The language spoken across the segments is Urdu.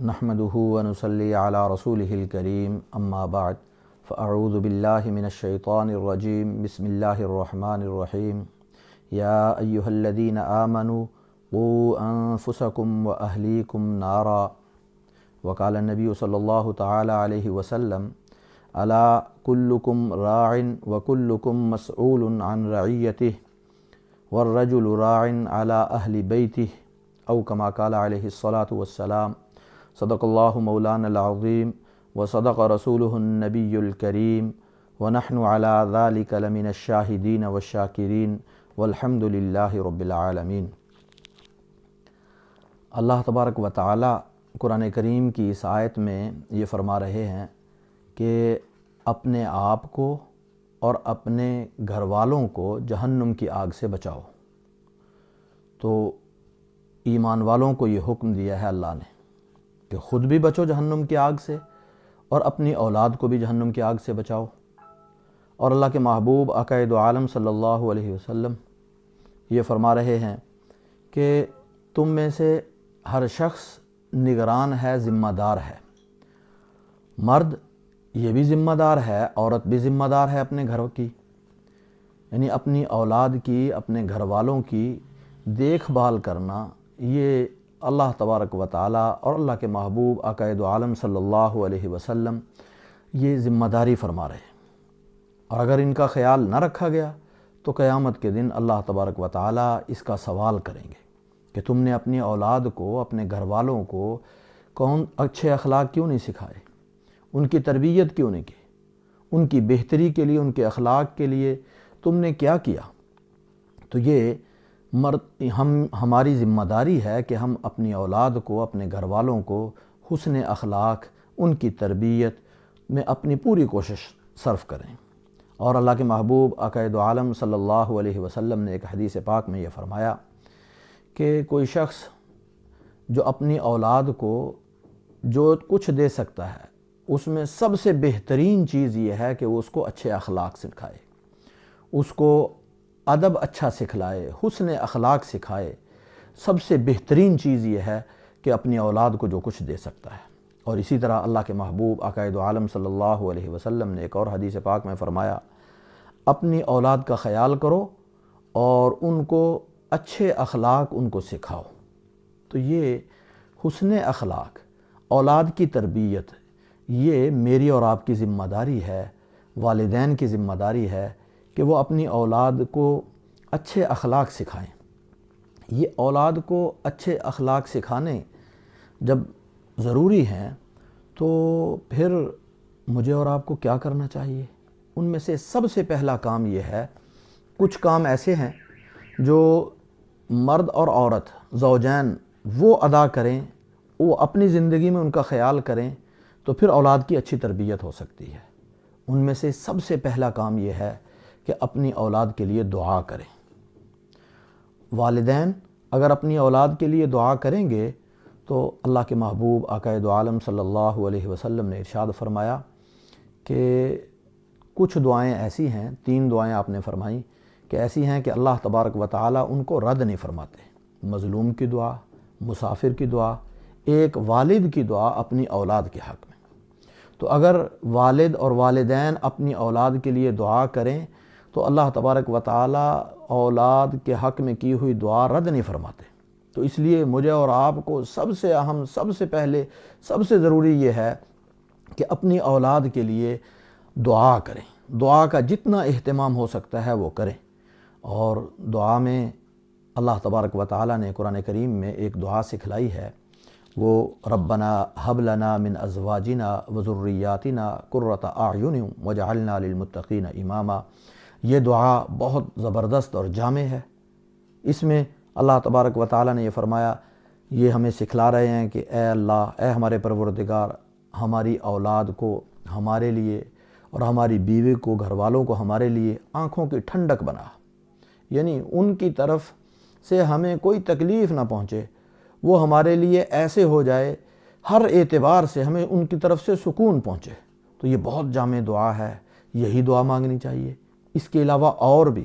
نحمدہ ونصلی علی رسولہ الکریم اما بعد فاعوذ باللہ من الشیطان الرجیم بسم اللہ الرحمن الرحیم یا ایہا الذین آمنوا قوا انفسکم واہلیکم نارا وقال النبی صلی اللہ تعالی علیہ وسلم الا کلکم راع وکلکم مسئول عن رعیتہ والرجل راع علی اہل بیتہ او کما قال علیہ الصلاۃ والسلام صدق اللہ مولانا العظیم وصدق رسولہ النبی الکریم ونحن علی ذلک لمن الشاہدین والشاکرین والحمد للہ رب العالمین۔ اللہ تبارک و تعالی قرآن کریم کی اس آیت میں یہ فرما رہے ہیں کہ اپنے آپ کو اور اپنے گھر والوں کو جہنم کی آگ سے بچاؤ۔ تو ایمان والوں کو یہ حکم دیا ہے اللہ نے کہ خود بھی بچو جہنم کی آگ سے اور اپنی اولاد کو بھی جہنم کی آگ سے بچاؤ۔ اور اللہ کے محبوب آقا دو عالم صلی اللہ علیہ وسلم یہ فرما رہے ہیں کہ تم میں سے ہر شخص نگران ہے، ذمہ دار ہے۔ مرد یہ بھی ذمہ دار ہے، عورت بھی ذمہ دار ہے اپنے گھروں کی، یعنی اپنی اولاد کی، اپنے گھر والوں کی دیکھ بھال کرنا، یہ اللہ تبارک و تعالیٰ اور اللہ کے محبوب آقا دو عالم صلی اللہ علیہ وسلم یہ ذمہ داری فرما رہے ہیں۔ اور اگر ان کا خیال نہ رکھا گیا تو قیامت کے دن اللہ تبارک و تعالیٰ اس کا سوال کریں گے کہ تم نے اپنی اولاد کو، اپنے گھر والوں کو اچھے اخلاق کیوں نہیں سکھائے، ان کی تربیت کیوں نہیں کی، ان کی بہتری کے لیے، ان کے اخلاق کے لیے تم نے کیا کیا۔ تو یہ ہماری ذمہ داری ہے کہ ہم اپنی اولاد کو، اپنے گھر والوں کو حسن اخلاق، ان کی تربیت میں اپنی پوری کوشش صرف کریں۔ اور اللہ کے محبوب آقا دو عالم صلی اللہ علیہ وسلم نے ایک حدیث پاک میں یہ فرمایا کہ کوئی شخص جو اپنی اولاد کو جو کچھ دے سکتا ہے اس میں سب سے بہترین چیز یہ ہے کہ وہ اس کو اچھے اخلاق سکھائے، اس کو ادب اچھا سکھلائے، حسن اخلاق سکھائے۔ سب سے بہترین چیز یہ ہے کہ اپنی اولاد کو جو کچھ دے سکتا ہے۔ اور اسی طرح اللہ کے محبوب آقا دو عالم صلی اللہ علیہ وسلم نے ایک اور حدیث پاک میں فرمایا اپنی اولاد کا خیال کرو اور ان کو اچھے اخلاق ان کو سکھاؤ۔ تو یہ حسن اخلاق، اولاد کی تربیت، یہ میری اور آپ کی ذمہ داری ہے، والدین کی ذمہ داری ہے کہ وہ اپنی اولاد کو اچھے اخلاق سکھائیں۔ یہ اولاد کو اچھے اخلاق سکھانے جب ضروری ہیں تو پھر مجھے اور آپ کو کیا کرنا چاہیے؟ ان میں سے سب سے پہلا کام یہ ہے، کچھ کام ایسے ہیں جو مرد اور عورت زوجین وہ ادا کریں، وہ اپنی زندگی میں ان کا خیال کریں تو پھر اولاد کی اچھی تربیت ہو سکتی ہے۔ ان میں سے سب سے پہلا کام یہ ہے کہ اپنی اولاد کے لیے دعا کریں۔ والدین اگر اپنی اولاد کے لیے دعا کریں گے تو اللہ کے محبوب آقا دو عالم صلی اللہ علیہ وسلم نے ارشاد فرمایا کہ کچھ دعائیں ایسی ہیں، 3 دعائیں آپ نے فرمائیں کہ ایسی ہیں کہ اللہ تبارک و تعالیٰ ان کو رد نہیں فرماتے۔ مظلوم کی دعا، مسافر کی دعا، ایک والد کی دعا اپنی اولاد کے حق میں۔ تو اگر والد اور والدین اپنی اولاد کے لیے دعا کریں تو اللہ تبارک و تعالیٰ اولاد کے حق میں کی ہوئی دعا رد نہیں فرماتے۔ تو اس لیے مجھے اور آپ کو سب سے اہم، سب سے پہلے، سب سے ضروری یہ ہے کہ اپنی اولاد کے لیے دعا کریں، دعا کا جتنا اہتمام ہو سکتا ہے وہ کریں۔ اور دعا میں اللہ تبارک و تعالیٰ نے قرآن کریم میں ایک دعا سکھلائی ہے، وہ ربنا ہب لنا من ازواجنا وذریاتنا قرۃ اعین واجعلنا للمتقین اماما۔ یہ دعا بہت زبردست اور جامع ہے۔ اس میں اللہ تبارک و تعالیٰ نے یہ فرمایا، یہ ہمیں سکھلا رہے ہیں کہ اے اللہ، اے ہمارے پروردگار، ہماری اولاد کو ہمارے لیے اور ہماری بیوی کو، گھر والوں کو ہمارے لیے آنکھوں کی ٹھنڈک بنا، یعنی ان کی طرف سے ہمیں کوئی تکلیف نہ پہنچے، وہ ہمارے لیے ایسے ہو جائے ہر اعتبار سے ہمیں ان کی طرف سے سکون پہنچے۔ تو یہ بہت جامع دعا ہے، یہی دعا مانگنی چاہیے۔ اس کے علاوہ اور بھی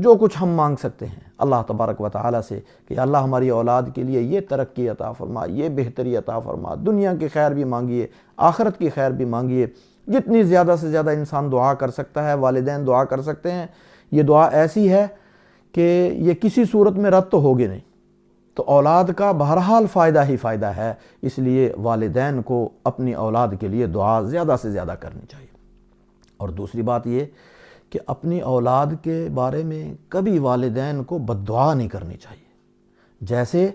جو کچھ ہم مانگ سکتے ہیں اللہ تبارک و تعالیٰ سے کہ اللہ ہماری اولاد کے لیے یہ ترقی عطا فرما، یہ بہتری عطا فرما، دنیا کی خیر بھی مانگیے، آخرت کی خیر بھی مانگیے۔ جتنی زیادہ سے زیادہ انسان دعا کر سکتا ہے، والدین دعا کر سکتے ہیں، یہ دعا ایسی ہے کہ یہ کسی صورت میں رد تو ہوگی نہیں، تو اولاد کا بہرحال فائدہ ہی فائدہ ہے۔ اس لیے والدین کو اپنی اولاد کے لیے دعا زیادہ سے زیادہ کرنی چاہیے۔ اور دوسری بات یہ کہ اپنی اولاد کے بارے میں کبھی والدین کو بد دعا نہیں کرنی چاہیے۔ جیسے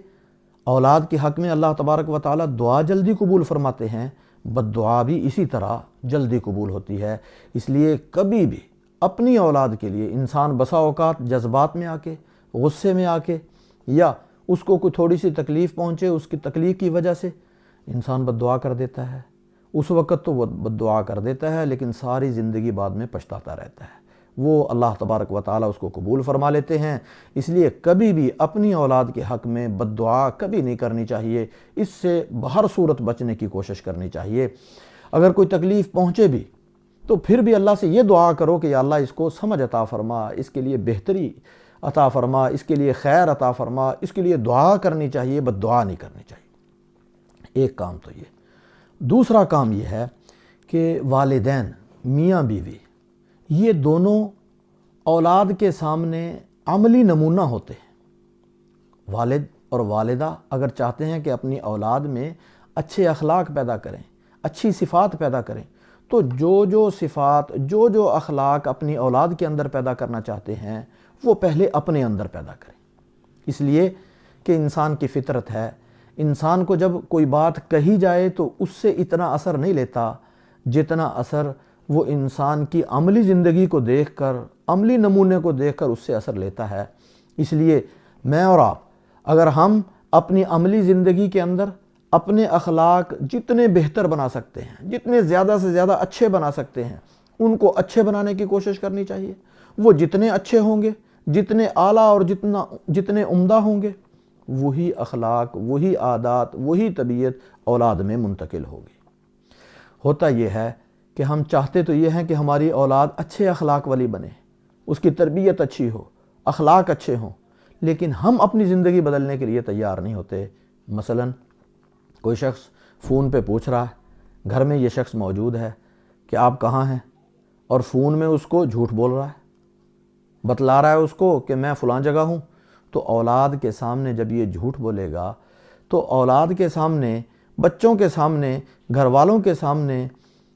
اولاد کے حق میں اللہ تبارک و تعالیٰ دعا جلدی قبول فرماتے ہیں، بد دعا بھی اسی طرح جلدی قبول ہوتی ہے۔ اس لیے کبھی بھی اپنی اولاد کے لیے انسان بسا اوقات جذبات میں آ کے، غصے میں آ کے، یا اس کو کوئی تھوڑی سی تکلیف پہنچے، اس کی تکلیف کی وجہ سے انسان بد دعا کر دیتا ہے۔ اس وقت تو وہ بد دعا کر دیتا ہے، لیکن ساری زندگی بعد میں پچھتاتا رہتا ہے۔ وہ اللہ تبارک و تعالیٰ اس کو قبول فرما لیتے ہیں۔ اس لیے کبھی بھی اپنی اولاد کے حق میں بد دعا کبھی نہیں کرنی چاہیے، اس سے بہر صورت بچنے کی کوشش کرنی چاہیے۔ اگر کوئی تکلیف پہنچے بھی تو پھر بھی اللہ سے یہ دعا کرو کہ یا اللہ اس کو سمجھ عطا فرما، اس کے لیے بہتری عطا فرما، اس کے لیے خیر عطا فرما، اس کے لیے دعا کرنی چاہیے، بد دعا نہیں کرنی چاہیے۔ ایک کام تو یہ۔ دوسرا کام یہ ہے کہ والدین، میاں بیوی، یہ دونوں اولاد کے سامنے عملی نمونہ ہوتے ہیں۔ والد اور والدہ اگر چاہتے ہیں کہ اپنی اولاد میں اچھے اخلاق پیدا کریں، اچھی صفات پیدا کریں، تو جو صفات، جو اخلاق اپنی اولاد کے اندر پیدا کرنا چاہتے ہیں وہ پہلے اپنے اندر پیدا کریں۔ اس لیے کہ انسان کی فطرت ہے، انسان کو جب کوئی بات کہی جائے تو اس سے اتنا اثر نہیں لیتا جتنا اثر وہ انسان کی عملی زندگی کو دیکھ کر، عملی نمونے کو دیکھ کر اس سے اثر لیتا ہے۔ اس لیے میں اور آپ اگر ہم اپنی عملی زندگی کے اندر اپنے اخلاق جتنے بہتر بنا سکتے ہیں، جتنے زیادہ سے زیادہ اچھے بنا سکتے ہیں، ان کو اچھے بنانے کی کوشش کرنی چاہیے۔ وہ جتنے اچھے ہوں گے، جتنے اعلیٰ اور جتنے عمدہ ہوں گے، وہی اخلاق، وہی عادات، وہی طبیعت اولاد میں منتقل ہوگی۔ ہوتا یہ ہے کہ ہم چاہتے تو یہ ہیں کہ ہماری اولاد اچھے اخلاق والی بنے، اس کی تربیت اچھی ہو، اخلاق اچھے ہوں، لیکن ہم اپنی زندگی بدلنے کے لیے تیار نہیں ہوتے۔ مثلاً کوئی شخص فون پہ پوچھ رہا ہے، گھر میں یہ شخص موجود ہے کہ آپ کہاں ہیں، اور فون میں اس کو جھوٹ بول رہا ہے، بتلا رہا ہے اس کو کہ میں فلاں جگہ ہوں، تو اولاد کے سامنے جب یہ جھوٹ بولے گا تو اولاد کے سامنے، بچوں کے سامنے، گھر والوں کے سامنے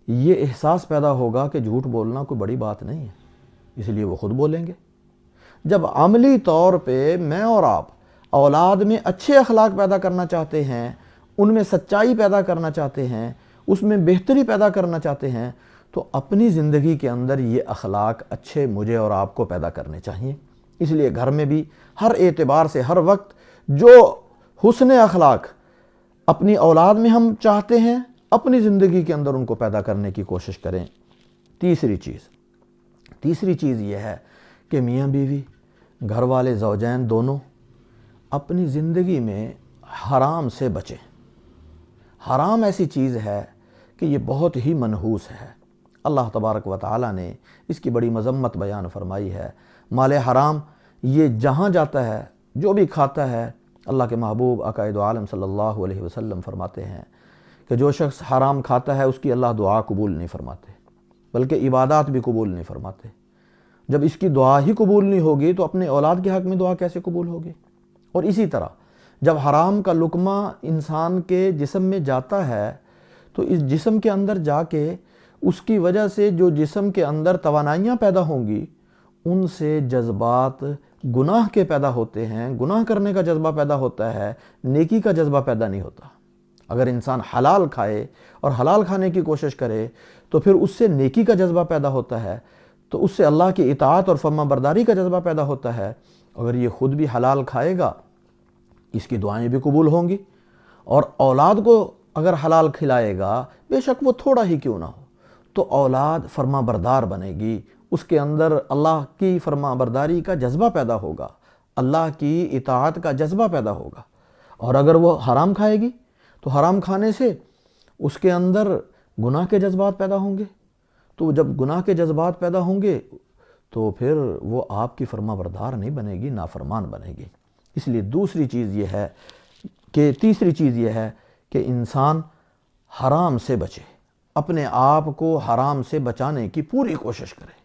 یہ احساس پیدا ہوگا کہ جھوٹ بولنا کوئی بڑی بات نہیں ہے، اس لیے وہ خود بولیں گے۔ جب عملی طور پہ میں اور آپ اولاد میں اچھے اخلاق پیدا کرنا چاہتے ہیں، ان میں سچائی پیدا کرنا چاہتے ہیں، اس میں بہتری پیدا کرنا چاہتے ہیں، تو اپنی زندگی کے اندر یہ اخلاق اچھے مجھے اور آپ کو پیدا کرنے چاہیے۔ اس لیے گھر میں بھی ہر اعتبار سے ہر وقت جو حسن اخلاق اپنی اولاد میں ہم چاہتے ہیں، اپنی زندگی کے اندر ان کو پیدا کرنے کی کوشش کریں۔ تیسری چیز یہ ہے کہ میاں بیوی، گھر والے زوجین دونوں اپنی زندگی میں حرام سے بچیں۔ حرام ایسی چیز ہے کہ یہ بہت ہی منحوس ہے۔ اللہ تبارک و تعالیٰ نے اس کی بڑی مذمت بیان فرمائی ہے۔ مال حرام یہ جہاں جاتا ہے، جو بھی کھاتا ہے، اللہ کے محبوب عقائد عالم صلی اللہ علیہ وسلم فرماتے ہیں کہ جو شخص حرام کھاتا ہے اس کی اللہ دعا قبول نہیں فرماتے، بلکہ عبادات بھی قبول نہیں فرماتے۔ جب اس کی دعا ہی قبول نہیں ہوگی تو اپنے اولاد کے حق میں دعا کیسے قبول ہوگی؟ اور اسی طرح جب حرام کا لقمہ انسان کے جسم میں جاتا ہے تو اس جسم کے اندر جا کے اس کی وجہ سے جو جسم کے اندر توانائیاں پیدا ہوں گی، ان سے جذبات گناہ کے پیدا ہوتے ہیں، گناہ کرنے کا جذبہ پیدا ہوتا ہے، نیکی کا جذبہ پیدا نہیں ہوتا۔ اگر انسان حلال کھائے اور حلال کھانے کی کوشش کرے تو پھر اس سے نیکی کا جذبہ پیدا ہوتا ہے، تو اس سے اللہ کی اطاعت اور فرما برداری کا جذبہ پیدا ہوتا ہے۔ اگر یہ خود بھی حلال کھائے گا، اس کی دعائیں بھی قبول ہوں گی، اور اولاد کو اگر حلال کھلائے گا، بے شک وہ تھوڑا ہی کیوں نہ ہو، تو اولاد فرما بردار بنے گی، اس کے اندر اللہ کی فرما برداری کا جذبہ پیدا ہوگا، اللہ کی اطاعت کا جذبہ پیدا ہوگا۔ اور اگر وہ حرام کھائے گی تو حرام کھانے سے اس کے اندر گناہ کے جذبات پیدا ہوں گے، تو جب گناہ کے جذبات پیدا ہوں گے تو پھر وہ آپ کی فرما بردار نہیں بنے گی، نافرمان بنے گی۔ اس لیے تیسری چیز یہ ہے کہ انسان حرام سے بچے، اپنے آپ کو حرام سے بچانے کی پوری کوشش کرے۔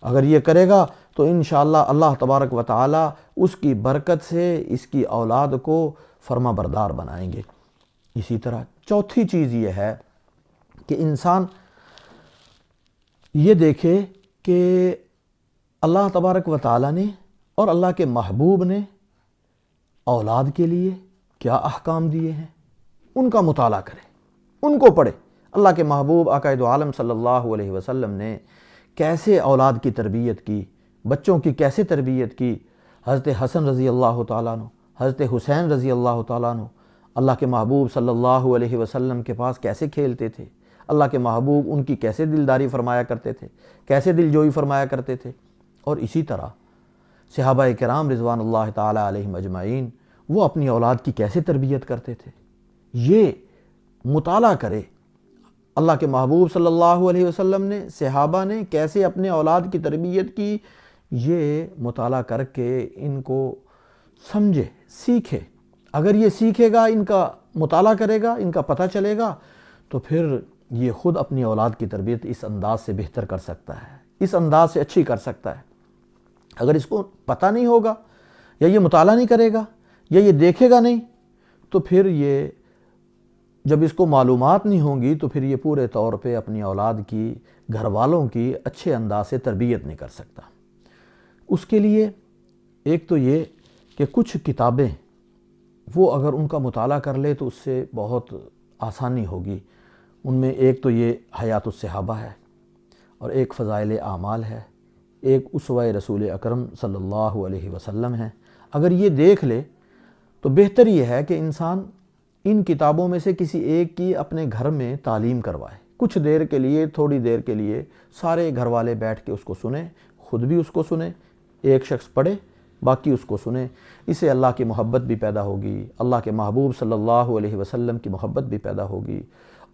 اگر یہ کرے گا تو انشاءاللہ اللہ تبارک و تعالی اس کی برکت سے اس کی اولاد کو فرما بردار بنائیں گے۔ اسی طرح چوتھی چیز یہ ہے کہ انسان یہ دیکھے کہ اللہ تبارک و تعالی نے اور اللہ کے محبوب نے اولاد کے لیے کیا احکام دیے ہیں، ان کا مطالعہ کرے، ان کو پڑھے۔ اللہ کے محبوب آقا دو عالم صلی اللہ علیہ وسلم نے کیسے اولاد کی تربیت کی، بچوں کی کیسے تربیت کی۔ حضرت حسن رضی اللہ تعالیٰ عنہ، حضرت حسین رضی اللہ تعالیٰ عنہ اللہ کے محبوب صلی اللہ علیہ وسلم کے پاس کیسے کھیلتے تھے، اللہ کے محبوب ان کی کیسے دلداری فرمایا کرتے تھے، کیسے دلجوئی فرمایا کرتے تھے۔ اور اسی طرح صحابہ کرام رضوان اللہ تعالیٰ علیہم اجمعین وہ اپنی اولاد کی کیسے تربیت کرتے تھے، یہ مطالعہ کرے۔ اللہ کے محبوب صلی اللہ علیہ وسلم نے، صحابہ نے کیسے اپنے اولاد کی تربیت کی، یہ مطالعہ کر کے ان کو سمجھے، سیکھے۔ اگر یہ سیکھے گا، ان کا مطالعہ کرے گا، ان کا پتہ چلے گا، تو پھر یہ خود اپنی اولاد کی تربیت اس انداز سے بہتر کر سکتا ہے، اس انداز سے اچھی کر سکتا ہے۔ اگر اس کو پتہ نہیں ہوگا، یا یہ مطالعہ نہیں کرے گا، یا یہ دیکھے گا نہیں، تو پھر یہ جب اس کو معلومات نہیں ہوں گی تو پھر یہ پورے طور پہ اپنی اولاد کی، گھر والوں کی اچھے انداز سے تربیت نہیں کر سکتا۔ اس کے لیے ایک تو یہ کہ کچھ کتابیں وہ اگر ان کا مطالعہ کر لے تو اس سے بہت آسانی ہوگی۔ ان میں ایک تو یہ حیات الصحابہ ہے، اور ایک فضائل اعمال ہے، ایک اسوہ رسول اکرم صلی اللہ علیہ وسلم ہے۔ اگر یہ دیکھ لے تو بہتر یہ ہے کہ انسان ان کتابوں میں سے کسی ایک کی اپنے گھر میں تعلیم کروائے، کچھ دیر کے لیے، تھوڑی دیر کے لیے سارے گھر والے بیٹھ کے اس کو سنیں، خود بھی اس کو سنیں، ایک شخص پڑھے باقی اس کو سنیں۔ اس سے اللہ کی محبت بھی پیدا ہوگی، اللہ کے محبوب صلی اللہ علیہ وسلم کی محبت بھی پیدا ہوگی،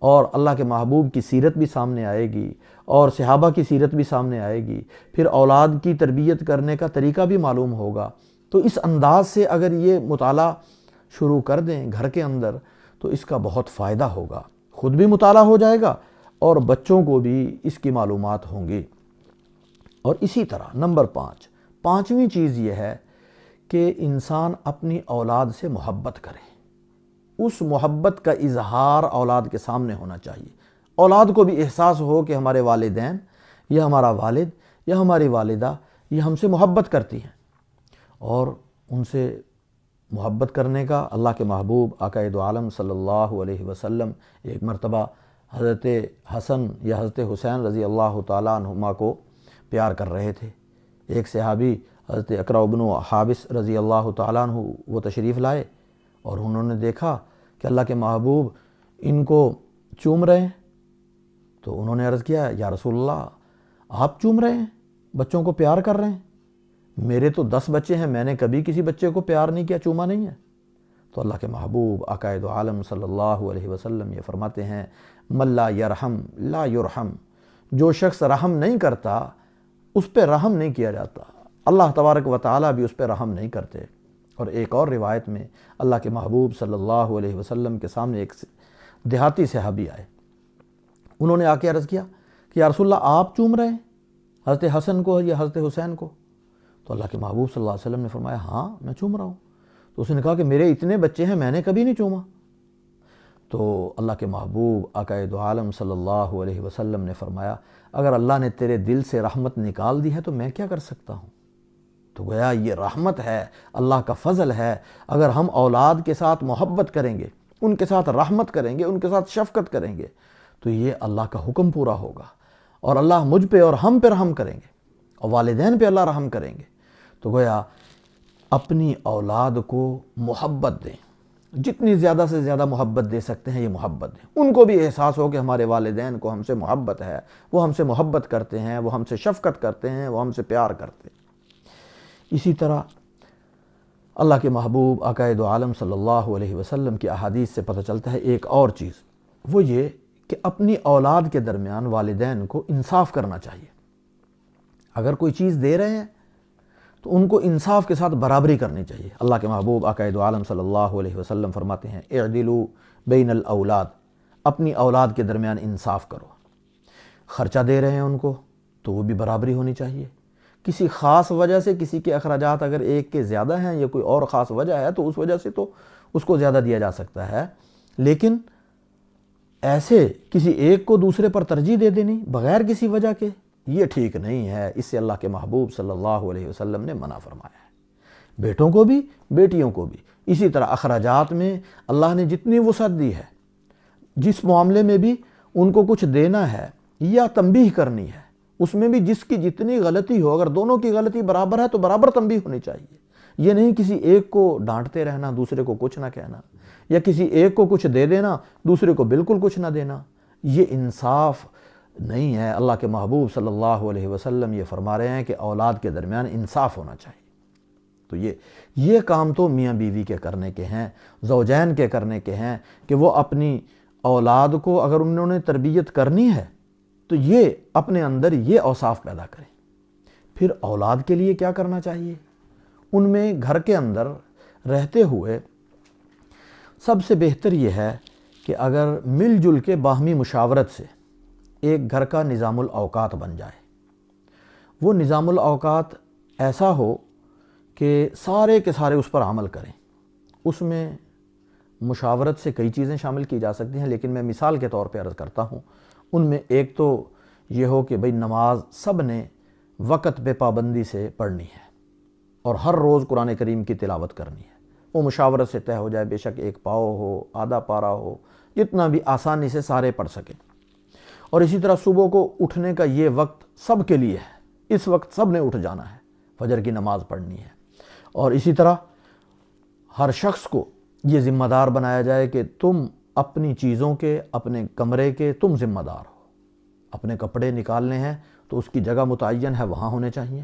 اور اللہ کے محبوب کی سیرت بھی سامنے آئے گی، اور صحابہ کی سیرت بھی سامنے آئے گی۔ پھر اولاد کی تربیت کرنے کا طریقہ بھی معلوم ہوگا۔ تو اس انداز سے اگر یہ مطالعہ شروع کر دیں گھر کے اندر تو اس کا بہت فائدہ ہوگا، خود بھی مطالعہ ہو جائے گا اور بچوں کو بھی اس کی معلومات ہوں گی۔ اور اسی طرح نمبر 5، 5ویں چیز یہ ہے کہ انسان اپنی اولاد سے محبت کرے۔ اس محبت کا اظہار اولاد کے سامنے ہونا چاہیے۔ اولاد کو بھی احساس ہو کہ ہمارے والدین یا ہمارا والد یا ہماری والدہ یہ ہم سے محبت کرتی ہیں، اور ان سے محبت کرنے کا اللہ کے محبوب آقا دو عالم صلی اللہ علیہ وسلم ایک مرتبہ حضرت حسن یا حضرت حسین رضی اللہ تعالیٰ عنہما کو پیار کر رہے تھے۔ ایک صحابی حضرت اقرع بن حابس رضی اللہ تعالیٰ عنہ وہ تشریف لائے، اور انہوں نے دیکھا کہ اللہ کے محبوب ان کو چوم رہے ہیں، تو انہوں نے عرض کیا، یا رسول اللہ آپ چوم رہے ہیں، بچوں کو پیار کر رہے ہیں؟ میرے تو 10 بچے ہیں، میں نے کبھی کسی بچے کو پیار نہیں کیا، چوما نہیں ہے۔ تو اللہ کے محبوب آقا دو عالم صلی اللہ علیہ وسلم یہ فرماتے ہیں، من لا یرحم لا یرحم، جو شخص رحم نہیں کرتا اس پہ رحم نہیں کیا جاتا، اللہ تبارک و تعالیٰ بھی اس پہ رحم نہیں کرتے۔ اور ایک اور روایت میں اللہ کے محبوب صلی اللہ علیہ وسلم کے سامنے ایک دیہاتی صحابی آئے، انہوں نے آ کے عرض کیا کہ یا رسول اللہ آپ چوم رہے ہیں حضرت حسن کو یا حضرت حسین کو؟ تو اللہ کے محبوب صلی اللہ علیہ وسلم نے فرمایا ہاں میں چوم رہا ہوں۔ تو اس نے کہا کہ میرے اتنے بچے ہیں، میں نے کبھی نہیں چوما۔ تو اللہ کے محبوب آقا دو عالم صلی اللہ علیہ وسلم نے فرمایا، اگر اللہ نے تیرے دل سے رحمت نکال دی ہے تو میں کیا کر سکتا ہوں؟ تو گویا یہ رحمت ہے، اللہ کا فضل ہے۔ اگر ہم اولاد کے ساتھ محبت کریں گے، ان کے ساتھ رحمت کریں گے، ان کے ساتھ شفقت کریں گے، تو یہ اللہ کا حکم پورا ہوگا، اور اللہ مجھ پہ اور ہم پہ رحم کریں گے، اور والدین پہ اللہ رحم کریں گے۔ تو گویا اپنی اولاد کو محبت دیں، جتنی زیادہ سے زیادہ محبت دے سکتے ہیں یہ محبت دیں۔ ان کو بھی احساس ہو کہ ہمارے والدین کو ہم سے محبت ہے، وہ ہم سے محبت کرتے ہیں، وہ ہم سے شفقت کرتے ہیں، وہ ہم سے پیار کرتے ہیں۔ اسی طرح اللہ کے محبوب آقا دو عالم صلی اللہ علیہ وسلم کی احادیث سے پتہ چلتا ہے ایک اور چیز، وہ یہ کہ اپنی اولاد کے درمیان والدین کو انصاف کرنا چاہیے۔ اگر کوئی چیز دے رہے ہیں تو ان کو انصاف کے ساتھ برابری کرنی چاہیے۔ اللہ کے محبوب آقا دو عالم صلی اللہ علیہ وسلم فرماتے ہیں اعدلوا بین الاولاد، اپنی اولاد کے درمیان انصاف کرو۔ خرچہ دے رہے ہیں ان کو تو وہ بھی برابری ہونی چاہیے۔ کسی خاص وجہ سے کسی کے اخراجات اگر ایک کے زیادہ ہیں یا کوئی اور خاص وجہ ہے تو اس وجہ سے تو اس کو زیادہ دیا جا سکتا ہے، لیکن ایسے کسی ایک کو دوسرے پر ترجیح دے دینی بغیر کسی وجہ کے، یہ ٹھیک نہیں ہے۔ اس سے اللہ کے محبوب صلی اللہ علیہ وسلم نے منع فرمایا ہے، بیٹوں کو بھی بیٹیوں کو بھی۔ اسی طرح اخراجات میں اللہ نے جتنی وسعت دی ہے، جس معاملے میں بھی ان کو کچھ دینا ہے یا تنبیہ کرنی ہے، اس میں بھی جس کی جتنی غلطی ہو، اگر دونوں کی غلطی برابر ہے تو برابر تنبیہ ہونی چاہیے۔ یہ نہیں کسی ایک کو ڈانٹتے رہنا، دوسرے کو کچھ نہ کہنا، یا کسی ایک کو کچھ دے دینا دوسرے کو بالکل کچھ نہ دینا، یہ انصاف نہیں ہے۔ اللہ کے محبوب صلی اللہ علیہ وسلم یہ فرما رہے ہیں کہ اولاد کے درمیان انصاف ہونا چاہیے۔ تو یہ کام تو میاں بیوی کے کرنے کے ہیں، زوجین کے کرنے کے ہیں کہ وہ اپنی اولاد کو اگر انہوں نے تربیت کرنی ہے تو یہ اپنے اندر یہ اوصاف پیدا کریں۔ پھر اولاد کے لیے کیا کرنا چاہیے؟ ان میں گھر کے اندر رہتے ہوئے سب سے بہتر یہ ہے کہ اگر مل جل کے باہمی مشاورت سے ایک گھر کا نظام الاوقات بن جائے، وہ نظام الاوقات ایسا ہو کہ سارے کے سارے اس پر عمل کریں۔ اس میں مشاورت سے کئی چیزیں شامل کی جا سکتی ہیں، لیکن میں مثال کے طور پہ عرض کرتا ہوں۔ ان میں ایک تو یہ ہو کہ نماز سب نے وقت پہ پابندی سے پڑھنی ہے اور ہر روز قرآن کریم کی تلاوت کرنی ہے۔ وہ مشاورت سے طے ہو جائے، بے شک ایک پاؤ ہو، آدھا پارہ ہو، جتنا بھی آسانی سے سارے پڑھ سکیں۔ اور اسی طرح صبح کو اٹھنے کا یہ وقت سب کے لیے ہے، اس وقت سب نے اٹھ جانا ہے، فجر کی نماز پڑھنی ہے۔ اور اسی طرح ہر شخص کو یہ ذمہ دار بنایا جائے کہ تم اپنی چیزوں کے، اپنے کمرے کے تم ذمہ دار ہو۔ اپنے کپڑے نکالنے ہیں تو اس کی جگہ متعین ہے، وہاں ہونے چاہیے۔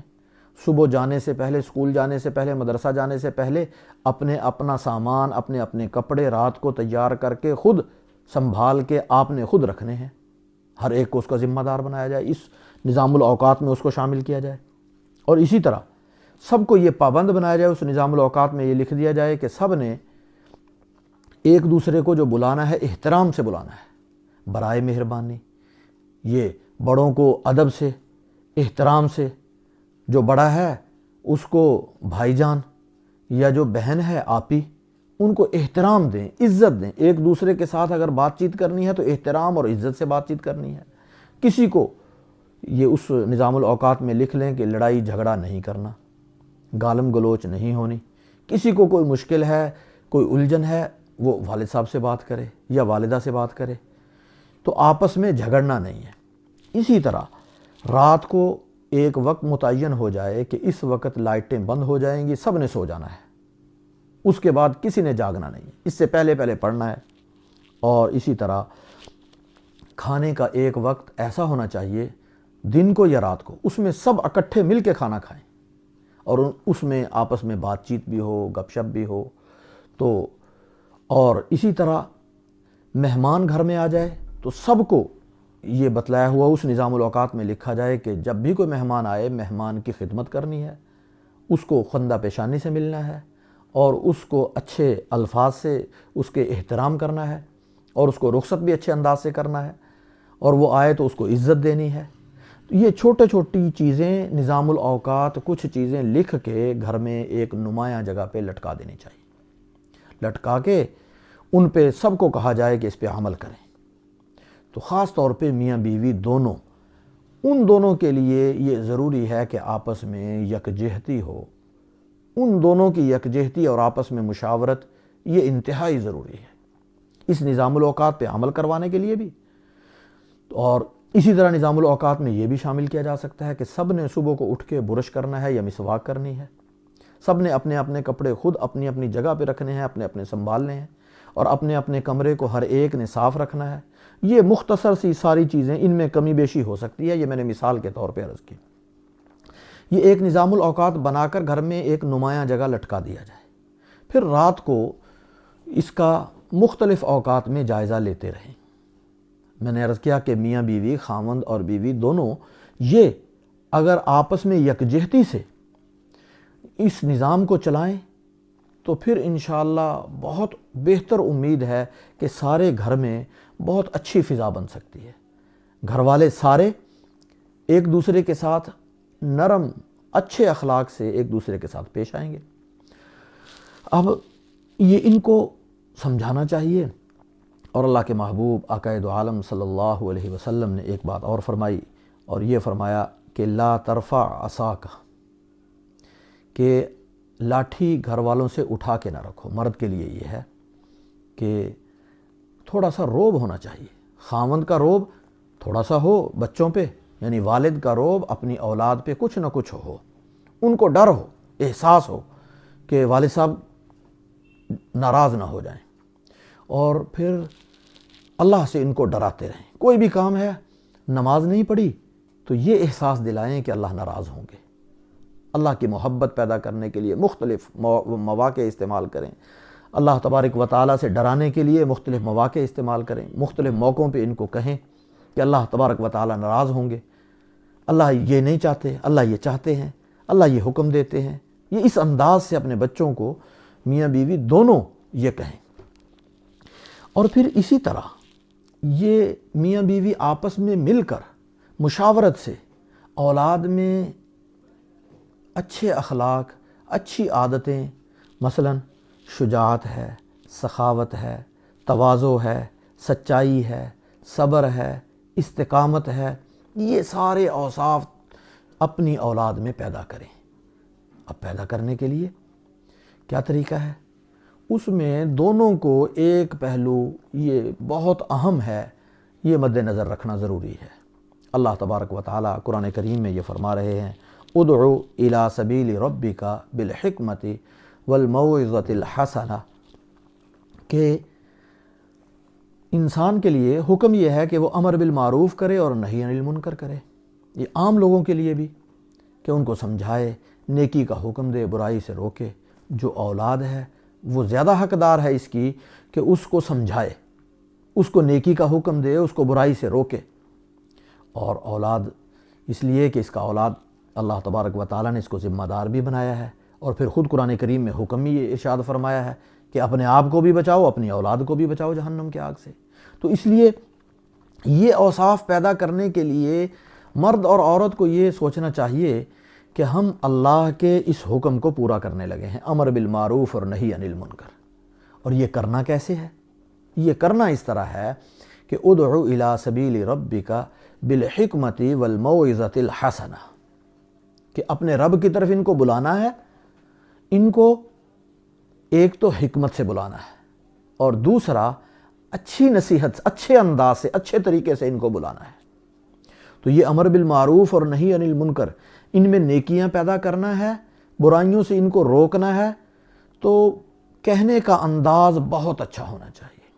صبح جانے سے پہلے، اسکول جانے سے پہلے، مدرسہ جانے سے پہلے اپنا سامان، اپنے کپڑے رات کو تیار کر کے خود سنبھال کے آپ نے خود رکھنے ہیں۔ ہر ایک کو اس کا ذمہ دار بنایا جائے، اس نظام الاوقات میں اس کو شامل کیا جائے۔ اور اسی طرح سب کو یہ پابند بنایا جائے، اس نظام الاوقات میں یہ لکھ دیا جائے کہ سب نے ایک دوسرے کو جو بلانا ہے احترام سے بلانا ہے، برائے مہربانی۔ یہ بڑوں کو ادب سے، احترام سے، جو بڑا ہے اس کو بھائی جان یا جو بہن ہے آپی، ان کو احترام دیں، عزت دیں۔ ایک دوسرے کے ساتھ اگر بات چیت کرنی ہے تو احترام اور عزت سے بات چیت کرنی ہے۔ کسی کو یہ اس نظام الاوقات میں لکھ لیں کہ لڑائی جھگڑا نہیں کرنا، گالم گلوچ نہیں ہونی۔ کسی کو کوئی مشکل ہے، کوئی الجھن ہے، وہ والد صاحب سے بات کرے یا والدہ سے بات کرے، تو آپس میں جھگڑنا نہیں ہے۔ اسی طرح رات کو ایک وقت متعین ہو جائے کہ اس وقت لائٹیں بند ہو جائیں گی، سب نے سو جانا ہے، اس کے بعد کسی نے جاگنا نہیں ہے، اس سے پہلے پڑھنا ہے۔ اور اسی طرح کھانے کا ایک وقت ایسا ہونا چاہیے، دن کو یا رات کو، اس میں سب اکٹھے مل کے کھانا کھائیں اور اس میں آپس میں بات چیت بھی ہو، گپ شپ بھی ہو۔ اور اسی طرح مہمان گھر میں آ جائے تو سب کو یہ بتلایا ہوا اس نظام الاوقات میں لکھا جائے کہ جب بھی کوئی مہمان آئے، مہمان کی خدمت کرنی ہے، اس کو خندہ پیشانی سے ملنا ہے اور اس کو اچھے الفاظ سے اس کے احترام کرنا ہے اور اس کو رخصت بھی اچھے انداز سے کرنا ہے، اور وہ آئے تو اس کو عزت دینی ہے۔ تو یہ چھوٹی چیزیں نظام الاوقات، کچھ چیزیں لکھ کے گھر میں ایک نمایاں جگہ پہ لٹکا دینی چاہیے، لٹکا کے ان پہ سب کو کہا جائے کہ اس پہ عمل کریں۔ تو خاص طور پہ میاں بیوی دونوں، ان دونوں کے لیے یہ ضروری ہے کہ آپس میں یکجہتی ہو، ان دونوں کی یکجہتی اور آپس میں مشاورت یہ انتہائی ضروری ہے اس نظام الاوقات پہ عمل کروانے کے لیے بھی۔ اور اسی طرح نظام الاوقات میں یہ بھی شامل کیا جا سکتا ہے کہ سب نے صبح کو اٹھ کے برش کرنا ہے یا مسواک کرنی ہے، سب نے اپنے کپڑے خود اپنی جگہ پہ رکھنے ہیں، اپنے سنبھالنے ہیں، اور اپنے کمرے کو ہر ایک نے صاف رکھنا ہے۔ یہ مختصر سی ساری چیزیں، ان میں کمی بیشی ہو سکتی ہے، یہ میں نے مثال کے طور پہ عرض کی۔ یہ ایک نظام الاوقات بنا کر گھر میں ایک نمایاں جگہ لٹکا دیا جائے، پھر رات کو اس کا مختلف اوقات میں جائزہ لیتے رہیں۔ میں نے عرض کیا کہ میاں بیوی، خاوند اور بیوی دونوں یہ اگر آپس میں یکجہتی سے اس نظام کو چلائیں تو پھر انشاءاللہ بہت بہتر امید ہے کہ سارے گھر میں بہت اچھی فضا بن سکتی ہے. گھر والے سارے ایک دوسرے کے ساتھ نرم اچھے اخلاق سے ایک دوسرے کے ساتھ پیش آئیں گے. اب یہ ان کو سمجھانا چاہیے. اور اللہ کے محبوب آقا دو عالم صلی اللہ علیہ وسلم نے ایک بات اور فرمائی، اور یہ فرمایا کہ لا ترفع عصاک، کہ لاٹھی گھر والوں سے اٹھا کے نہ رکھو. مرد کے لیے یہ ہے کہ تھوڑا سا روب ہونا چاہیے. خاوند کا روب تھوڑا سا ہو بچوں پہ، یعنی والد کا روب اپنی اولاد پہ کچھ نہ کچھ ہو، ان کو ڈر ہو، احساس ہو کہ والد صاحب ناراض نہ ہو جائیں. اور پھر اللہ سے ان کو ڈراتے رہیں. کوئی بھی کام ہے، نماز نہیں پڑھی تو یہ احساس دلائیں کہ اللہ ناراض ہوں گے. اللہ کی محبت پیدا کرنے کے لیے مختلف مواقع استعمال کریں. اللہ تبارک و تعالیٰ سے ڈرانے کے لیے مختلف مواقع استعمال کریں. مختلف موقعوں پہ ان کو کہیں کہ اللہ تبارک و تعالیٰ ناراض ہوں گے، اللہ یہ نہیں چاہتے، اللہ یہ چاہتے ہیں، اللہ یہ حکم دیتے ہیں. یہ اس انداز سے اپنے بچوں کو میاں بیوی دونوں یہ کہیں. اور پھر اسی طرح یہ میاں بیوی آپس میں مل کر مشاورت سے اولاد میں اچھے اخلاق، اچھی عادتیں، مثلا شجاعت ہے، سخاوت ہے، تواضع ہے، سچائی ہے، صبر ہے، استقامت ہے، یہ سارے اوصاف اپنی اولاد میں پیدا کریں. اب پیدا کرنے کے لیے کیا طریقہ ہے؟ اس میں دونوں کو ایک پہلو یہ بہت اہم ہے، یہ مد نظر رکھنا ضروری ہے. اللہ تبارک و تعالیٰ قرآن کریم میں یہ فرما رہے ہیں ادعو الی سبیل ربک بالحکمت والموعظۃ الحسنہ، کہ انسان کے لیے حکم یہ ہے کہ وہ امر بالمعروف کرے اور نہی عن المنکر کرے. یہ عام لوگوں کے لیے بھی کہ ان کو سمجھائے، نیکی کا حکم دے، برائی سے روکے. جو اولاد ہے وہ زیادہ حقدار ہے اس کی کہ اس کو سمجھائے، اس کو نیکی کا حکم دے، اس کو برائی سے روکے. اور اولاد اس لیے کہ اس کا اولاد اللہ تبارک و تعالیٰ نے اس کو ذمہ دار بھی بنایا ہے، اور پھر خود قرآن کریم میں حکم بھی یہ ارشاد فرمایا ہے کہ اپنے آپ کو بھی بچاؤ، اپنی اولاد کو بھی بچاؤ جہنم کے آگ سے. تو اس لیے یہ اوصاف پیدا کرنے کے لیے مرد اور عورت کو یہ سوچنا چاہیے کہ ہم اللہ کے اس حکم کو پورا کرنے لگے ہیں، امر بالمعروف اور نہی عن المنکر. اور یہ کرنا کیسے ہے؟ یہ کرنا اس طرح ہے کہ ادعو الی سبیل ربک بالحکمت والموعظۃ الحسنہ، کہ اپنے رب کی طرف ان کو بلانا ہے. ان کو ایک تو حکمت سے بلانا ہے، اور دوسرا اچھی نصیحت، اچھے انداز سے، اچھے طریقے سے ان کو بلانا ہے. تو یہ امر بالمعروف اور نہی عن المنکر، ان میں نیکیاں پیدا کرنا ہے، برائیوں سے ان کو روکنا ہے. تو کہنے کا انداز بہت اچھا ہونا چاہیے.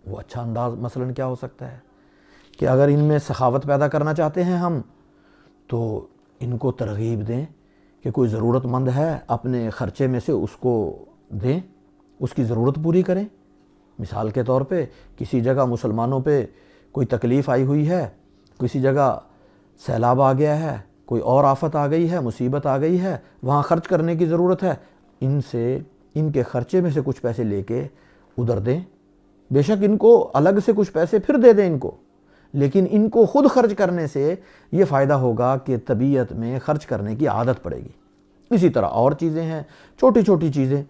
وہ اچھا انداز مثلا کیا ہو سکتا ہے کہ اگر ان میں سخاوت پیدا کرنا چاہتے ہیں ہم، تو ان کو ترغیب دیں کہ کوئی ضرورت مند ہے، اپنے خرچے میں سے اس کو دیں، اس کی ضرورت پوری کریں. مثال کے طور پہ کسی جگہ مسلمانوں پہ کوئی تکلیف آئی ہوئی ہے، کسی جگہ سیلاب آ گیا ہے، کوئی اور آفت آ گئی ہے، مصیبت آ گئی ہے، وہاں خرچ کرنے کی ضرورت ہے. ان سے ان کے خرچے میں سے کچھ پیسے لے کے ادھر دیں. بے شک ان کو الگ سے کچھ پیسے پھر دے دیں ان کو، لیکن ان کو خود خرچ کرنے سے یہ فائدہ ہوگا کہ طبیعت میں خرچ کرنے کی عادت پڑے گی. اسی طرح اور چیزیں ہیں، چھوٹی چھوٹی چیزیں،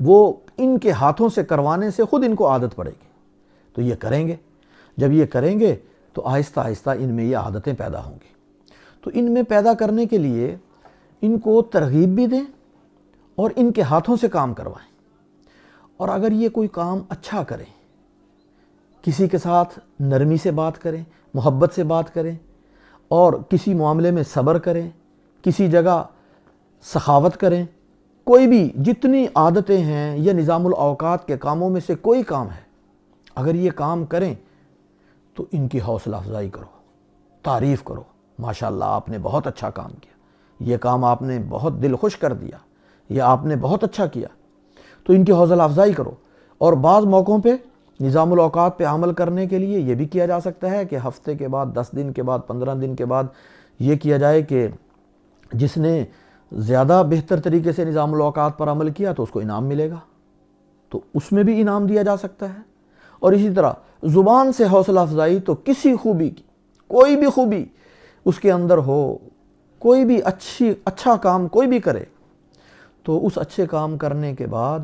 وہ ان کے ہاتھوں سے کروانے سے خود ان کو عادت پڑے گی. تو یہ کریں گے. جب یہ کریں گے تو آہستہ آہستہ ان میں یہ عادتیں پیدا ہوں گی. تو ان میں پیدا کرنے کے لیے ان کو ترغیب بھی دیں اور ان کے ہاتھوں سے کام کروائیں. اور اگر یہ کوئی کام اچھا کریں، کسی کے ساتھ نرمی سے بات کریں، محبت سے بات کریں، اور کسی معاملے میں صبر کریں، کسی جگہ سخاوت کریں، کوئی بھی جتنی عادتیں ہیں یا نظام الاوقات کے کاموں میں سے کوئی کام ہے، اگر یہ کام کریں تو ان کی حوصلہ افزائی کرو، تعریف کرو، ماشاءاللہ آپ نے بہت اچھا کام کیا، یہ کام آپ نے بہت دل خوش کر دیا، یہ آپ نے بہت اچھا کیا. تو ان کی حوصلہ افزائی کرو. اور بعض موقعوں پہ نظام الاوقات پہ عمل کرنے کے لیے یہ بھی کیا جا سکتا ہے کہ ہفتے کے بعد، 10 دن کے بعد، 15 دن کے بعد یہ کیا جائے کہ جس نے زیادہ بہتر طریقے سے نظام الاوقات پر عمل کیا تو اس کو انعام ملے گا، تو اس میں بھی انعام دیا جا سکتا ہے۔ اور اسی طرح زبان سے حوصلہ افزائی، تو کسی خوبی کی، کوئی بھی خوبی اس کے اندر ہو، کوئی بھی اچھا کام کوئی بھی کرے، تو اس اچھے کام کرنے کے بعد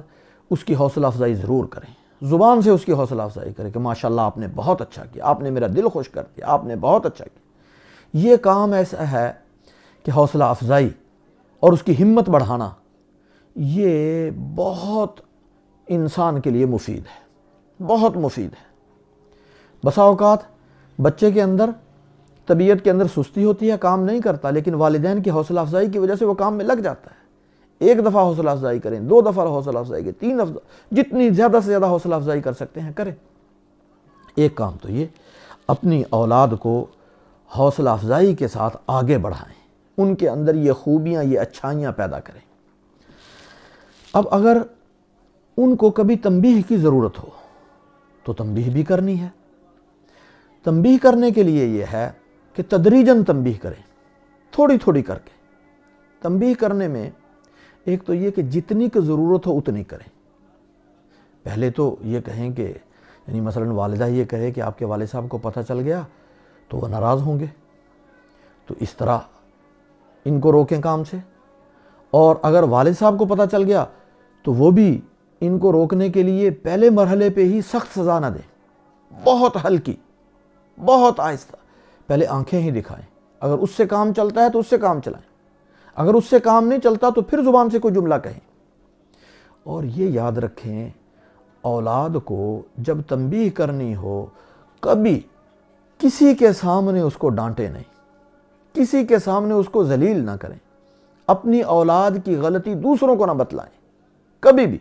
اس کی حوصلہ افزائی ضرور کریں، زبان سے اس کی حوصلہ افزائی کریں کہ ماشاءاللہ آپ نے بہت اچھا کیا، آپ نے میرا دل خوش کر دیا، آپ نے بہت اچھا کیا۔ یہ کام ایسا ہے کہ حوصلہ افزائی اور اس کی ہمت بڑھانا یہ بہت انسان کے لیے مفید ہے، بہت مفید ہے۔ بسا اوقات بچے کے اندر، طبیعت کے اندر سستی ہوتی ہے، کام نہیں کرتا، لیکن والدین کی حوصلہ افزائی کی وجہ سے وہ کام میں لگ جاتا ہے۔ ایک دفعہ حوصلہ افزائی کریں، 2 دفعہ حوصلہ افزائی کریں، 3 دفعہ، جتنی زیادہ سے زیادہ حوصلہ افزائی کر سکتے ہیں کریں۔ ایک کام تو یہ اپنی اولاد کو حوصلہ افزائی کے ساتھ آگے بڑھائیں، ان کے اندر یہ خوبیاں، یہ اچھائیاں پیدا کریں۔ اب اگر ان کو کبھی تنبیہ کی ضرورت ہو تو تنبیہ بھی کرنی ہے۔ تنبیہ کرنے کے لیے یہ ہے کہ تدریجاً تنبیہ کریں، تھوڑی تھوڑی کر کے۔ تنبیہ کرنے میں ایک تو یہ کہ جتنی کی ضرورت ہو اتنی کریں۔ پہلے تو یہ کہیں کہ یعنی مثلا والدہ یہ کہے کہ آپ کے والد صاحب کو پتہ چل گیا تو وہ ناراض ہوں گے، تو اس طرح ان کو روکیں کام سے۔ اور اگر والد صاحب کو پتہ چل گیا تو وہ بھی ان کو روکنے کے لیے پہلے مرحلے پہ ہی سخت سزا نہ دیں، بہت ہلکی، بہت آہستہ، پہلے آنکھیں ہی دکھائیں۔ اگر اس سے کام چلتا ہے تو اس سے کام چلائیں، اگر اس سے کام نہیں چلتا تو پھر زبان سے کوئی جملہ کہیں۔ اور یہ یاد رکھیں، اولاد کو جب تنبیہ کرنی ہو کبھی کسی کے سامنے اس کو ڈانٹے نہیں، کسی کے سامنے اس کو ذلیل نہ کریں، اپنی اولاد کی غلطی دوسروں کو نہ بتلائیں کبھی بھی۔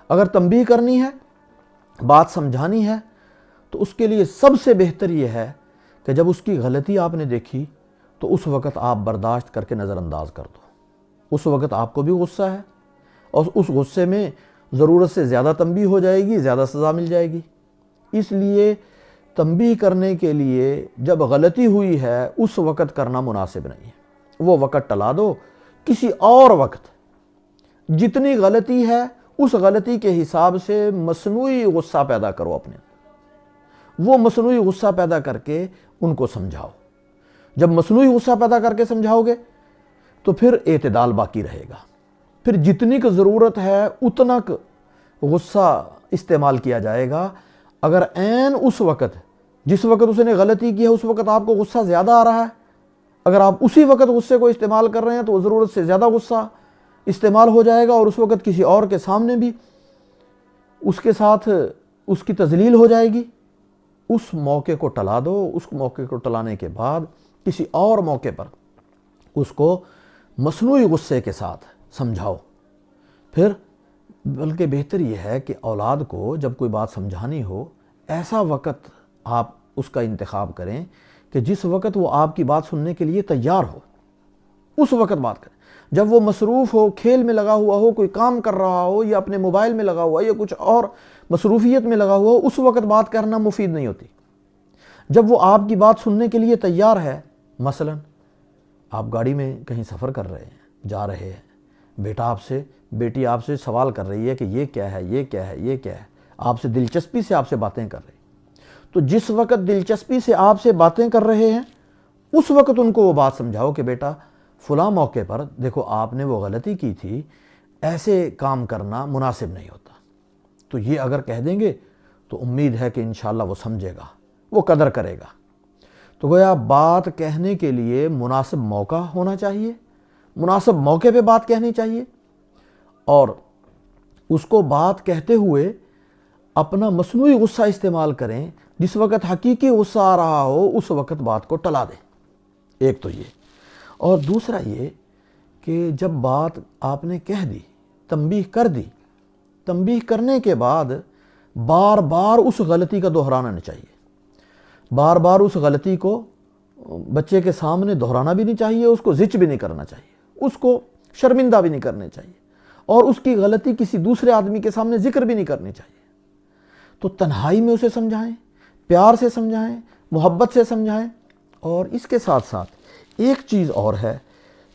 اگر تنبیہ کرنی ہے، بات سمجھانی ہے، تو اس کے لیے سب سے بہتر یہ ہے کہ جب اس کی غلطی آپ نے دیکھی تو اس وقت آپ برداشت کر کے نظر انداز کر دو۔ اس وقت آپ کو بھی غصہ ہے اور اس غصے میں ضرورت سے زیادہ تنبیہ ہو جائے گی، زیادہ سزا مل جائے گی۔ اس لیے تنبیہ کرنے کے لیے جب غلطی ہوئی ہے اس وقت کرنا مناسب نہیں ہے، وہ وقت ٹلا دو، کسی اور وقت جتنی غلطی ہے اس غلطی کے حساب سے مصنوعی غصہ پیدا کرو اپنے، وہ مصنوعی غصہ پیدا کر کے ان کو سمجھاؤ۔ جب مصنوعی غصہ پیدا کر کے سمجھاؤ گے تو پھر اعتدال باقی رہے گا، پھر جتنی کی ضرورت ہے اتنا غصہ استعمال کیا جائے گا۔ اگر عین اس وقت جس وقت اس نے غلطی کی ہے اس وقت آپ کو غصہ زیادہ آ رہا ہے، اگر آپ اسی وقت غصے کو استعمال کر رہے ہیں تو ضرورت سے زیادہ غصہ استعمال ہو جائے گا، اور اس وقت کسی اور کے سامنے بھی اس کے ساتھ اس کی تذلیل ہو جائے گی۔ اس موقع کو ٹلا دو، اس موقع کو ٹلانے کے بعد کسی اور موقع پر اس کو مصنوعی غصے کے ساتھ سمجھاؤ۔ پھر بلکہ بہتر یہ ہے کہ اولاد کو جب کوئی بات سمجھانی ہو ایسا وقت آپ اس کا انتخاب کریں کہ جس وقت وہ آپ کی بات سننے کے لیے تیار ہو، اس وقت بات کریں۔ جب وہ مصروف ہو، کھیل میں لگا ہوا ہو، کوئی کام کر رہا ہو، یا اپنے موبائل میں لگا ہوا ہے، یا کچھ اور مصروفیت میں لگا ہوا ہو، اس وقت بات کرنا مفید نہیں ہوتی۔ جب وہ آپ کی بات سننے کے لیے تیار ہے، مثلا آپ گاڑی میں کہیں سفر کر رہے ہیں، جا رہے ہیں، بیٹی آپ سے سوال کر رہی ہے کہ یہ کیا ہے، یہ کیا ہے، یہ کیا ہے، آپ سے دلچسپی سے آپ سے باتیں کر رہی ہیں، تو جس وقت دلچسپی سے آپ سے باتیں کر رہے ہیں اس وقت ان کو وہ بات سمجھاؤ کہ بیٹا فلاں موقع پر دیکھو آپ نے وہ غلطی کی تھی، ایسے کام کرنا مناسب نہیں ہوتا۔ تو یہ اگر کہہ دیں گے تو امید ہے کہ انشاءاللہ وہ سمجھے گا، وہ قدر کرے گا۔ تو گویا بات کہنے کے لیے مناسب موقع ہونا چاہیے، مناسب موقع پہ بات کہنی چاہیے، اور اس کو بات کہتے ہوئے اپنا مصنوعی غصہ استعمال کریں۔ جس وقت حقیقی غصہ آ رہا ہو اس وقت بات کو ٹلا دیں۔ ایک تو یہ، اور دوسرا یہ کہ جب بات آپ نے کہہ دی، تنبیہ کر دی، تنبیہ کرنے کے بعد بار بار اس غلطی کا دہرانا نہیں چاہیے، بار بار اس غلطی کو بچے کے سامنے دہرانا بھی نہیں چاہیے، اس کو زچ بھی نہیں کرنا چاہیے، اس کو شرمندہ بھی نہیں کرنا چاہیے، اور اس کی غلطی کسی دوسرے آدمی کے سامنے ذکر بھی نہیں کرنی چاہیے۔ تو تنہائی میں اسے سمجھائیں، پیار سے سمجھائیں، محبت سے سمجھائیں، اور اس کے ساتھ ساتھ ایک چیز اور ہے،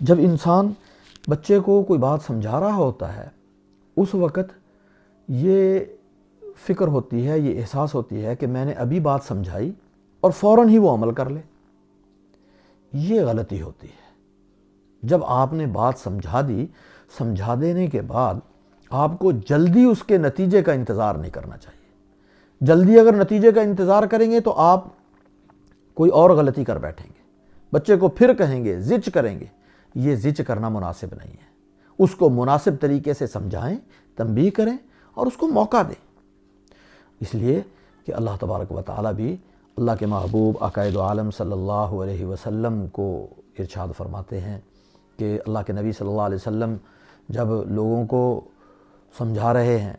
جب انسان بچے کو کوئی بات سمجھا رہا ہوتا ہے اس وقت یہ فکر ہوتی ہے، یہ احساس ہوتی ہے کہ میں نے ابھی بات سمجھائی اور فوراً ہی وہ عمل کر لے، یہ غلطی ہوتی ہے۔ جب آپ نے بات سمجھا دی، سمجھا دینے کے بعد آپ کو جلدی اس کے نتیجے کا انتظار نہیں کرنا چاہیے۔ جلدی اگر نتیجے کا انتظار کریں گے تو آپ کوئی اور غلطی کر بیٹھیں گے، بچے کو پھر کہیں گے، زج کریں گے، یہ زج کرنا مناسب نہیں ہے۔ اس کو مناسب طریقے سے سمجھائیں، تنبیہ کریں اور اس کو موقع دیں۔ اس لیے کہ اللہ تبارک و تعالیٰ بھی اللہ کے محبوب عقائد عالم صلی اللہ علیہ وسلم کو ارشاد فرماتے ہیں کہ اللہ کے نبی صلی اللہ علیہ وسلم جب لوگوں کو سمجھا رہے ہیں،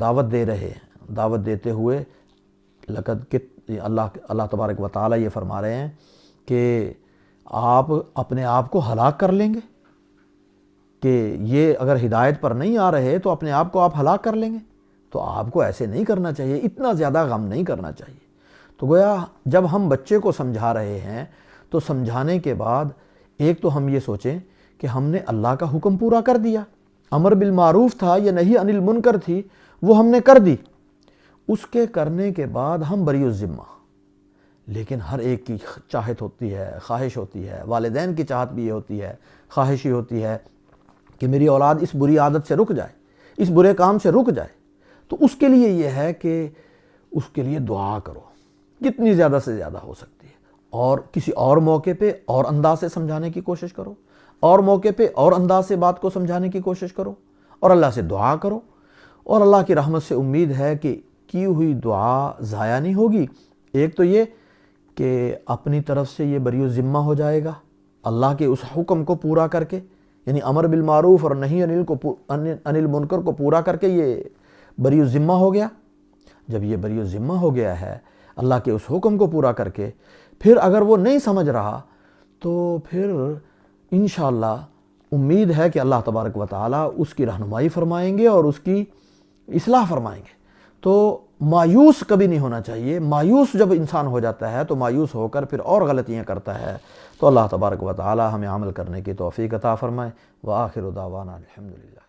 دعوت دے رہے ہیں، دعوت دیتے ہوئے اللہ تبارک و تعالیٰ یہ فرما رہے ہیں کہ آپ اپنے آپ کو ہلاک کر لیں گے، کہ یہ اگر ہدایت پر نہیں آ رہے تو اپنے آپ کو آپ ہلاک کر لیں گے، تو آپ کو ایسے نہیں کرنا چاہیے، اتنا زیادہ غم نہیں کرنا چاہیے۔ تو گویا جب ہم بچے کو سمجھا رہے ہیں تو سمجھانے کے بعد ایک تو ہم یہ سوچیں کہ ہم نے اللہ کا حکم پورا کر دیا، امر بالمعروف تھا یا نہی عن المنکر تھی، وہ ہم نے کر دی، اس کے کرنے کے بعد ہم بری الذمہ۔ لیکن ہر ایک کی چاہت ہوتی ہے، خواہش ہوتی ہے، والدین کی چاہت بھی یہ ہوتی ہے، خواہش ہی ہوتی ہے کہ میری اولاد اس بری عادت سے رک جائے، اس برے کام سے رک جائے۔ تو اس کے لیے یہ ہے کہ اس کے لیے دعا کرو جتنی زیادہ سے زیادہ ہو سکتی ہے، اور کسی اور موقع پہ اور انداز سے سمجھانے کی کوشش کرو، اور موقع پہ اور انداز سے بات کو سمجھانے کی کوشش کرو، اور اللہ سے دعا کرو، اور اللہ کی رحمت سے امید ہے کہ کی ہوئی دعا ضائع نہیں ہوگی۔ ایک تو یہ کہ اپنی طرف سے یہ بری الذمہ ہو جائے گا اللہ کے اس حکم کو پورا کر کے، یعنی امر بالمعروف اور نہی عن المنکر کو پورا کر کے یہ بری الذمہ ہو گیا۔ جب یہ بری الذمہ ہو گیا ہے اللہ کے اس حکم کو پورا کر کے، پھر اگر وہ نہیں سمجھ رہا تو پھر انشاءاللہ امید ہے کہ اللہ تبارک و تعالیٰ اس کی رہنمائی فرمائیں گے اور اس کی اصلاح فرمائیں گے۔ تو مایوس کبھی نہیں ہونا چاہیے۔ مایوس جب انسان ہو جاتا ہے تو مایوس ہو کر پھر اور غلطیاں کرتا ہے۔ تو اللہ تبارک و تعالیٰ ہمیں عمل کرنے کی توفیق عطا فرمائے۔ وآخر دعوانا الحمدللہ۔